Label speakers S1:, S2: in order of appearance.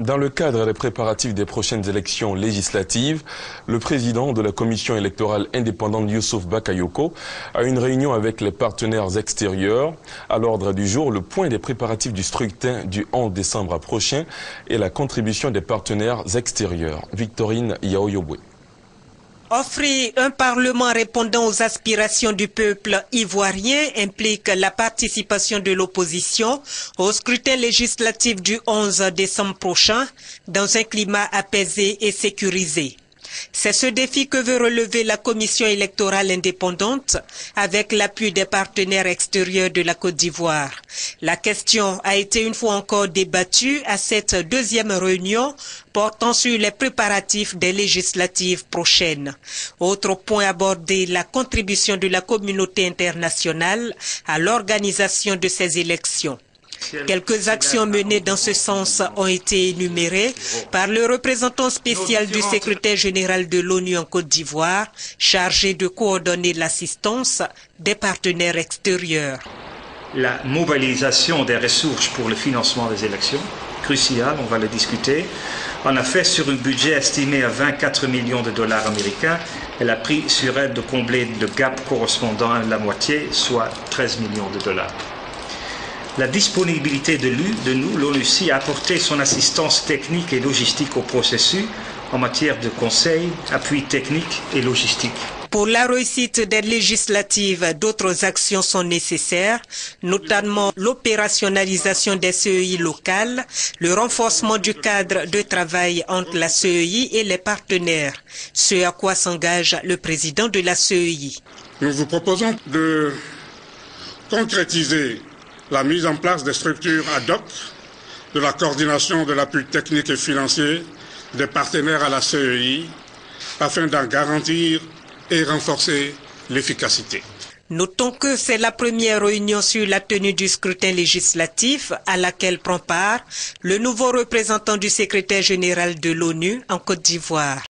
S1: Dans le cadre des préparatifs des prochaines élections législatives, le président de la commission électorale indépendante Youssouf Bakayoko a une réunion avec les partenaires extérieurs. À l'ordre du jour, le point des préparatifs du scrutin du 11 décembre prochain et la contribution des partenaires extérieurs. Victorine Yaoyobwe.
S2: Offrir un parlement répondant aux aspirations du peuple ivoirien implique la participation de l'opposition au scrutin législatif du 11 décembre prochain dans un climat apaisé et sécurisé. C'est ce défi que veut relever la commission électorale indépendante avec l'appui des partenaires extérieurs de la Côte d'Ivoire. La question a été une fois encore débattue à cette deuxième réunion portant sur les préparatifs des législatives prochaines. Autre point abordé, la contribution de la communauté internationale à l'organisation de ces élections. Quelques actions menées dans ce sens ont été énumérées par le représentant spécial du secrétaire général de l'ONU en Côte d'Ivoire, chargé de coordonner l'assistance des partenaires extérieurs.
S3: La mobilisation des ressources pour le financement des élections, cruciale, on va le discuter. En effet, sur un budget estimé à 24 millions de dollars américains, elle a pris sur elle de combler le gap correspondant à la moitié, soit 13 millions de dollars. La disponibilité de nous, l'ONUCI, a apporté son assistance technique et logistique au processus en matière de conseil, appui technique et logistique.
S2: Pour la réussite des législatives, d'autres actions sont nécessaires, notamment l'opérationnalisation des CEI locales, le renforcement du cadre de travail entre la CEI et les partenaires, ce à quoi s'engage le président de la CEI.
S4: Nous vous proposons de concrétiser la mise en place des structures ad hoc, de la coordination de l'appui technique et financier des partenaires à la CEI, afin d'en garantir et renforcer l'efficacité.
S2: Notons que c'est la première réunion sur la tenue du scrutin législatif à laquelle prend part le nouveau représentant du secrétaire général de l'ONU en Côte d'Ivoire.